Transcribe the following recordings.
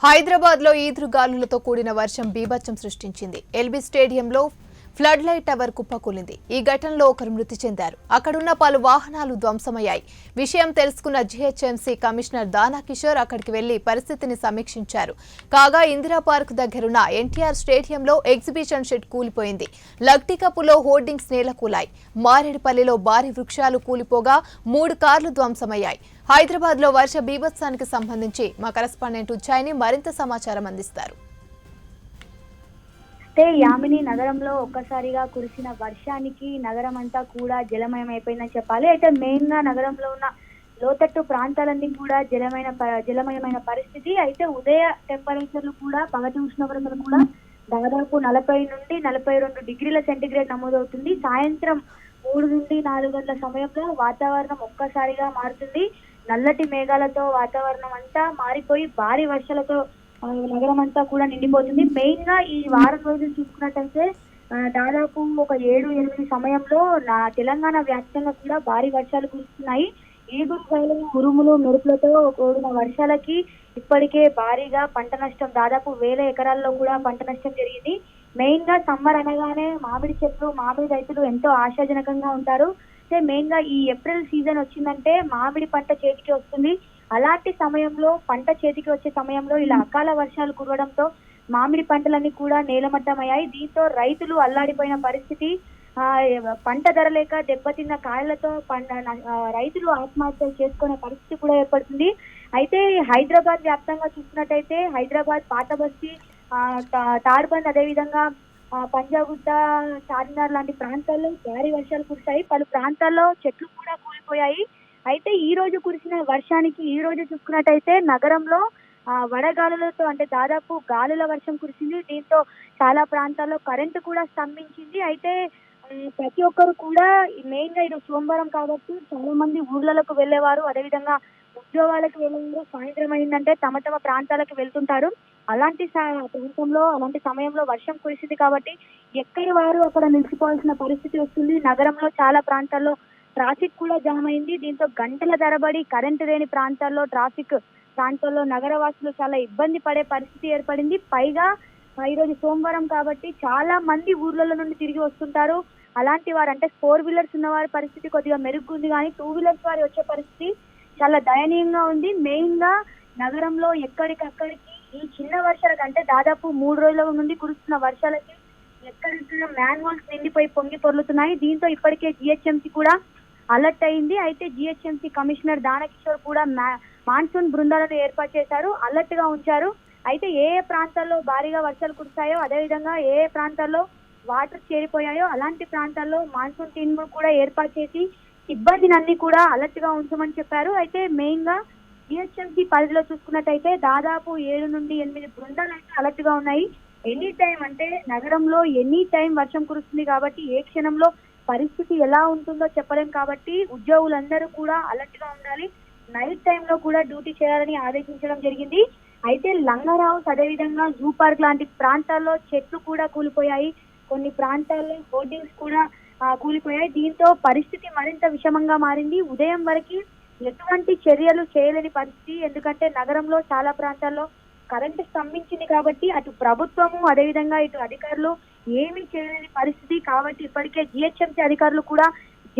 హైదరాబాద్ లో ఈదురుగాలులతో కూడిన వర్షం బీభత్సం సృష్టించింది. ఎల్బీ స్టేడియంలో ఫ్లడ్ లైట్ టవర్ కుప్పకూలింది. ఈ ఘటనలో ఒకరు మృతి చెందారు. అక్కడున్న పలు వాహనాలు ధ్వంసమయ్యాయి. విషయం తెలుసుకున్న జీహెచ్ఎంసీ కమిషనర్ దానా కిషోర్ అక్కడికి వెళ్లి పరిస్థితిని సమీక్షించారు. కాగా ఇందిరా పార్క్ దగ్గరున్న ఎన్టీఆర్ స్టేడియంలో ఎగ్జిబిషన్ షెడ్ కూలిపోయింది. లక్టికప్పులో హోర్డింగ్స్ నేలకూలాయి. మారేడుపల్లిలో భారీ వృక్షాలు కూలిపోగా 3 కార్లు ధ్వంసమయ్యాయి. హైదరాబాద్ లో వర్ష బీభత్సానికి సంబంధించి మా కరెస్పాండెంట్ ఉజ్జాయిని మరింత సమాచారం అందిస్తారు. యామిని నగరంలో ఒక్కసారిగా కురిసిన వర్షానికి నగరం అంతా కూడా జలమయం అయిపోయిందని చెప్పాలి. అయితే మెయిన్ గా నగరంలో ఉన్న లోతట్టు ప్రాంతాలన్నీ కూడా జలమయమైన పరిస్థితి. అయితే ఉదయ టెంపరేచర్లు కూడా పగటి ఉష్ణోగ్రతలు కూడా దాదాపు 40 నుండి 42 డిగ్రీల సెంటీగ్రేడ్ నమోదవుతుంది. సాయంత్రం 3 నుండి 4 గంటల సమయంలో వాతావరణం ఒక్కసారిగా మారుతుంది. నల్లటి మేఘాలతో వాతావరణం అంతా మారిపోయి భారీ వర్షాలతో నగరం అంతా కూడా నిండిపోతుంది. మెయిన్ గా ఈ వారం రోజులు చూసుకున్నట్టయితే దాదాపు ఒక 7-8 సమయంలో తెలంగాణ వ్యాప్తంగా కూడా భారీ వర్షాలు కురుస్తున్నాయి. ఈదురుగాలులు, ఉరుములు, మెరుపులతో కూడిన వర్షాలకి ఇప్పటికే భారీగా పంట నష్టం, దాదాపు 1000 ఎకరాల్లో కూడా పంట నష్టం జరిగింది. మెయిన్ గా సమ్మర్ అనగానే మామిడి చెట్లు, మామిడి రైతులు ఎంతో ఆశాజనకంగా ఉంటారు. అయితే మెయిన్ గా ఈ ఏప్రిల్ సీజన్ వచ్చిందంటే మామిడి పంట చేతికి వస్తుంది. అలాంటి సమయంలో పంట చేతికి వచ్చే సమయంలో ఇలా అకాల వర్షాలు కురవడంతో మామిడి పంటలన్నీ కూడా నేలమట్టమయ్యాయి. దీంతో రైతులు అల్లాడిపోయిన పరిస్థితి. పంట ధర లేక దెబ్బతిన్న కాయలతో రైతులు ఆత్మహత్యలు చేసుకునే పరిస్థితి కూడా ఏర్పడుతుంది. అయితే హైదరాబాద్ వ్యాప్తంగా చూసుకున్నట్టయితే హైదరాబాద్ పాత బస్తీ, తాడ్బంద్, అదేవిధంగా పంజాగుట్ట, చార్మినార్ లాంటి ప్రాంతాల్లో భారీ వర్షాలు కురిశాయి. పలు ప్రాంతాల్లో చెట్లు కూడా కూలిపోయాయి. అయితే ఈ రోజు కురిసిన వర్షానికి ఈ రోజు చూసుకున్నట్టయితే నగరంలో వడగాలులతో అంటే దాదాపు గాలుల వర్షం కురిసింది. దీంతో చాలా ప్రాంతాల్లో కరెంటు కూడా స్తంభించింది. అయితే ప్రతి ఒక్కరు కూడా మెయిన్ గా ఇది సోమవారం కాబట్టి చాలా మంది ఊర్లలకు వెళ్లేవారు, అదేవిధంగా ఉద్యోగాలకు వెళ్ళేవారు సాయంత్రం అయిందంటే తమ తమ ప్రాంతాలకు వెళ్తుంటారు. అలాంటి ప్రాంతంలో అలాంటి సమయంలో వర్షం కురిసింది కాబట్టి ఎక్కడి వారు అక్కడ నిలిచిపోవాల్సిన పరిస్థితి వస్తుంది. నగరంలో చాలా ప్రాంతాల్లో ట్రాఫిక్ కూడా జామ్ అయింది. దీంతో గంటల తరబడి కరెంటు లేని ప్రాంతాల్లో నగరవాసులు చాలా ఇబ్బంది పడే పరిస్థితి ఏర్పడింది. పైగా ఈరోజు సోమవారం కాబట్టి చాలా మంది ఊర్లలో నుండి తిరిగి వస్తుంటారు. అలాంటి వారు అంటే 4 వీలర్స్ ఉన్న వారి పరిస్థితి కొద్దిగా మెరుగుంది, కానీ 2 వీలర్స్ వారి వచ్చే పరిస్థితి చాలా దయనీయంగా ఉంది. మెయిన్ గా నగరంలో ఎక్కడికక్కడికి ఈ చిన్న వర్షాలకు అంటే దాదాపు 3 రోజుల నుండి కురుస్తున్న వర్షాలకి ఎక్కడికక్కడ మ్యాన్ హోల్స్ నిండిపోయి పొంగి పొర్లుతున్నాయి. దీంతో ఇప్పటికే జిహెచ్ఎంసీ కూడా అలర్ట్ అయింది. అయితే జిహెచ్ఎంసీ కమిషనర్ దానా కిషోర్ కూడా మాన్సూన్ బృందాలను ఏర్పాటు చేశారు, అలర్ట్ గా ఉంచారు. అయితే ఏ ప్రాంతాల్లో భారీగా వర్షాలు కురిశాయో, అదేవిధంగా ఏ ప్రాంతాల్లో వాటర్ చేరిపోయాయో అలాంటి ప్రాంతాల్లో మాన్సూన్ టీమ్ కూడా ఏర్పాటు చేసి సిబ్బందిని అన్ని కూడా అలర్ట్ గా ఉంచమని చెప్పారు. అయితే మెయిన్ గా జిహెచ్ఎంసీ పరిధిలో చూసుకున్నట్టయితే దాదాపు 7 నుండి 8 బృందాలు అయితే అలర్ట్ గా ఉన్నాయి. ఎనీ టైం అంటే నగరంలో ఎనీ టైం వర్షం కురుస్తుంది కాబట్టి ఏ క్షణంలో పరిస్థితి ఎలా ఉంటుందో చెప్పలేం కాబట్టి ఉద్యోగులందరూ కూడా అలర్ట్ గా ఉండాలి. నైట్ టైంలో కూడా డ్యూటీ చేయాలని ఆదేశించడం జరిగింది. అయితే లంగర్ హౌస్, అదేవిధంగా జూ పార్క్ లాంటి ప్రాంతాల్లో చెట్లు కూడా కూలిపోయాయి. కొన్ని ప్రాంతాల్లో హోర్డింగ్స్ కూడా కూలిపోయాయి. దీంతో పరిస్థితి మరింత విషమంగా మారింది. ఉదయం వరకు ఎటువంటి చర్యలు చేయలేని పరిస్థితి. ఎందుకంటే నగరంలో చాలా ప్రాంతాల్లో కరెంటు స్తంభించింది కాబట్టి అటు ప్రభుత్వము, అదేవిధంగా ఇటు అధికారులు ఏమీ చేయలేని పరిస్థితి. కాబట్టి ఇప్పటికే జిహెచ్ఎంసీ అధికారులు కూడా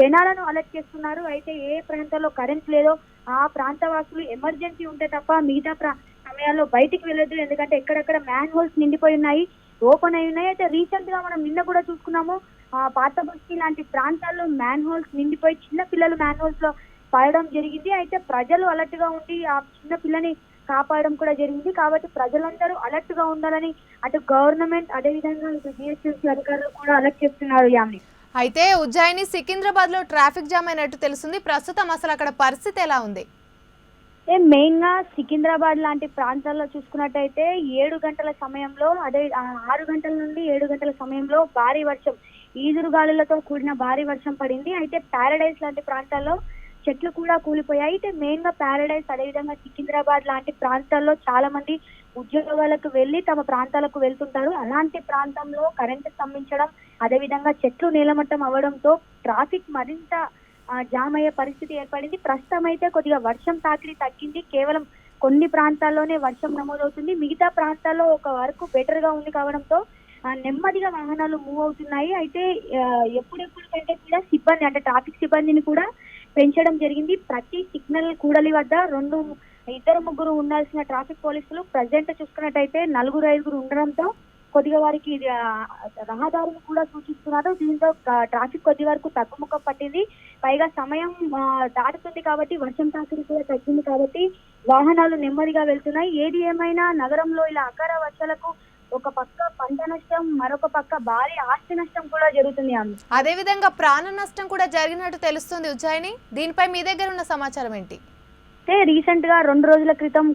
జనాలను అలర్ట్ చేస్తున్నారు. అయితే ఏ ప్రాంతాల్లో కరెంట్ లేదో ఆ ప్రాంతవాసులు ఎమర్జెన్సీ ఉంటే తప్ప మిగతా సమయాల్లో బయటికి వెళ్ళొద్దు. ఎందుకంటే ఎక్కడెక్కడ మ్యాన్ హోల్స్ నిండిపోయి ఉన్నాయి, ఓపెన్ అయి ఉన్నాయి. అయితే రీసెంట్ గా మనం నిన్న కూడా చూసుకున్నాము, పాత బస్తీ లాంటి ప్రాంతాల్లో మ్యాన్ హోల్స్ నిండిపోయి చిన్న పిల్లలు మ్యాన్ హోల్స్ లో పడడం జరిగింది. అయితే ప్రజలు అలర్ట్ గా ఉండి ఆ చిన్న పిల్లని కాపాడడం కూడా జరిగింది. కాబట్టి ప్రజలందరూ అలర్ట్ గా ఉండాలని అటు గవర్నమెంట్, అదేవిధంగా ఇటు జిహెచ్ఎంసీ అధికారులు కూడా అలర్ట్ చేస్తున్నారు. యామిని, అయితే ఉజ్జాయిని సికింద్రాబాద్ లో ట్రాఫిక్ జామ్ అయినట్టు తెలుస్తుంది. ప్రస్తుతం అసలు అక్కడ పరిస్థితి ఎలా ఉంది? మెయిన్ గా సికింద్రాబాద్ లాంటి ప్రాంతాల్లో చూసుకున్నట్టయితే 7 గంటల సమయంలో, అదే 6 గంటల నుండి 7 గంటల సమయంలో భారీ వర్షం, ఈదురుగాలులతో కూడిన భారీ వర్షం పడింది. అయితే ప్యారడైజ్ లాంటి ప్రాంతాల్లో చెట్లు కూడా కూలిపోయాయి. అయితే మెయిన్ గా ప్యారడైజ్, అదేవిధంగా సికింద్రాబాద్ లాంటి ప్రాంతాల్లో చాలా మంది ఉద్యోగాలకు వెళ్లి తమ ప్రాంతాలకు వెళ్తుంటారు. అలాంటి ప్రాంతంలో కరెంటు స్తంభించడం, అదేవిధంగా చెట్లు నేలమట్టం అవ్వడంతో ట్రాఫిక్ మరింత జామ్ అయ్యే పరిస్థితి ఏర్పడింది. ప్రస్తుతం అయితే కొద్దిగా వర్షం తాకిడి తగ్గింది. కేవలం కొన్ని ప్రాంతాల్లోనే వర్షం నమోదవుతుంది. మిగతా ప్రాంతాల్లో ఒక వరకు బెటర్ గా ఉంది కావడంతో నెమ్మదిగా వాహనాలు మూవ్ అవుతున్నాయి. అయితే ఎప్పుడెప్పుడు కంటే కూడా సిబ్బంది అంటే ట్రాఫిక్ సిబ్బందిని కూడా పెంచడం జరిగింది. ప్రతి సిగ్నల్ కూడలి వద్ద ఇద్దరు ముగ్గురు ఉండాల్సిన ట్రాఫిక్ పోలీసులు ప్రజెంట్ చూసుకున్నట్టయితే 4-5 ఉండడంతో కొద్దిగా వారికి రహదారులు కూడా సూచిస్తున్నారు. దీంతో ట్రాఫిక్ కొద్ది వరకు తగ్గుముఖం పట్టింది. పైగా సమయం దాటుతుంది కాబట్టి వర్షం తాకిడి కూడా తగ్గింది కాబట్టి వాహనాలు నెమ్మదిగా వెళ్తున్నాయి. ఏది ఏమైనా నగరంలో ఇలా అకాల వర్షాలకు ఒక పక్క పంట నష్టం, మరొక పక్క భారీ ఆస్తి నష్టం కూడా జరుగుతుంది. అదే విధంగా ప్రాణ నష్టం కూడా జరిగినట్టు తెలుస్తుంది ఉజ్జాయిని. దీనిపై మీ దగ్గర ఉన్న సమాచారం ఏంటి? రీసెంట్ గా 2 రోజుల క్రితం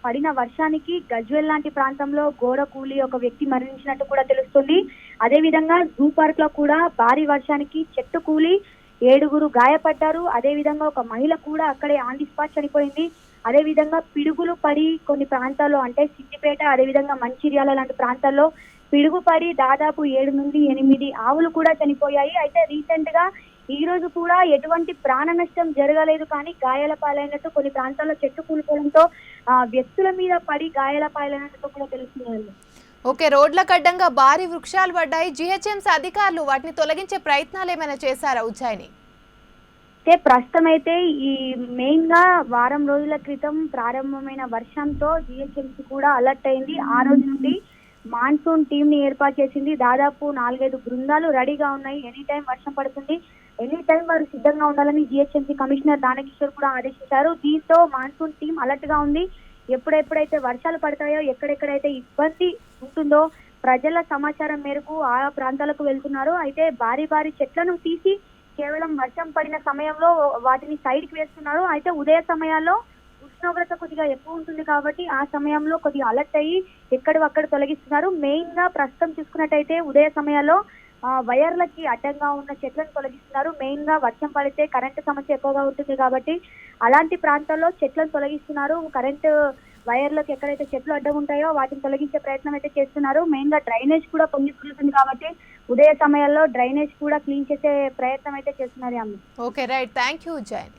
పడిన వర్షానికి గజ్వేల్ లాంటి ప్రాంతంలో గోడ కూలి ఒక వ్యక్తి మరణించినట్టు కూడా తెలుస్తుంది. అదే విధంగా జూ పార్క్ లో కూడా భారీ వర్షానికి చెట్టు కూలి 7 గాయపడ్డారు. అదే విధంగా ఒక మహిళ కూడా అక్కడే ఆన్ ది స్పాట్ చనిపోయింది. అదే విధంగా పిడుగులు పడి కొన్ని ప్రాంతాల్లో అంటే సిద్దిపేట, అదే విధంగా మంచిర్యాల లాంటి ప్రాంతాల్లో పిడుగు పడి దాదాపు 7-8 ఆవులు కూడా చనిపోయాయి. అయితే రీసెంట్ గా ఈ రోజు కూడా ఎటువంటి ప్రాణ నష్టం జరగలేదు, కానీ గాయాల పాలైనట్టు కొన్ని ప్రాంతాల్లో చెట్టు కూలిపోవడంతో వ్యక్తుల మీద పడి గాయాల పాలైనట్టు కూడా తెలుస్తున్నారు. ఓకే, రోడ్లకు అడ్డంగా భారీ వృక్షాలు పడ్డాయి. జీహెచ్ఎంసీ అధికారులు వాటిని తొలగించే ప్రయత్నాలు ఏమైనా చేశారా ఉజ్జాయిని? ప్రస్తుతం అయితే ఈ మెయిన్ గా వారం రోజుల క్రితం ప్రారంభమైన వర్షంతో జీహెచ్ఎంసీ కూడా అలర్ట్ అయింది. ఆ రోజు నుండి మాన్సూన్ టీమ్ ని ఏర్పాటు చేసింది. దాదాపు 4-5 బృందాలు రెడీగా ఉన్నాయి. ఎనీ టైం వర్షం పడుతుంది, ఎనీ టైం వారు సిద్ధంగా ఉండాలని జీహెచ్ఎంసీ కమిషనర్ దానకిషోర్ కూడా ఆదేశించారు. దీంతో మాన్సూన్ టీం అలర్ట్ గా ఉంది. ఎప్పుడెప్పుడైతే వర్షాలు పడతాయో, ఎక్కడెక్కడైతే ఇబ్బంది ఉంటుందో ప్రజల సమాచారం మేరకు ఆ ప్రాంతాలకు వెళ్తున్నారు. అయితే భారీ చెట్లను తీసి కేవలం వర్షం పడిన సమయంలో వాటిని సైడ్ కి వేస్తున్నారు. అయితే ఉదయ సమయాల్లో ఉష్ణోగ్రత కొద్దిగా ఎక్కువ ఉంటుంది కాబట్టి ఆ సమయంలో కొద్దిగా అలర్ట్ అయ్యి ఎక్కడక్కడ తొలగిస్తున్నారు. మెయిన్ గా ప్రస్తుతం చూసుకున్నట్టయితే ఉదయ సమయాల్లో వైర్లకి అడ్డంగా ఉన్న చెట్లను తొలగిస్తున్నారు. మెయిన్ గా వర్షం పడితే కరెంటు సమస్య ఎక్కువగా ఉంటుంది కాబట్టి అలాంటి ప్రాంతాల్లో చెట్లను తొలగిస్తున్నారు. కరెంటు వైర్లకు ఎక్కడైతే చెట్లు అడ్డం ఉంటాయో వాటిని తొలగించే ప్రయత్నం అయితే చేస్తున్నారు. మెయిన్ గా డ్రైనేజ్ కూడా పొంగిపోతుంది కాబట్టి ఉదయ సమయాల్లో డ్రైనేజ్ కూడా క్లీన్ చేసే ప్రయత్నం అయితే చేస్తున్నారు. Okay, right, thank you Jain.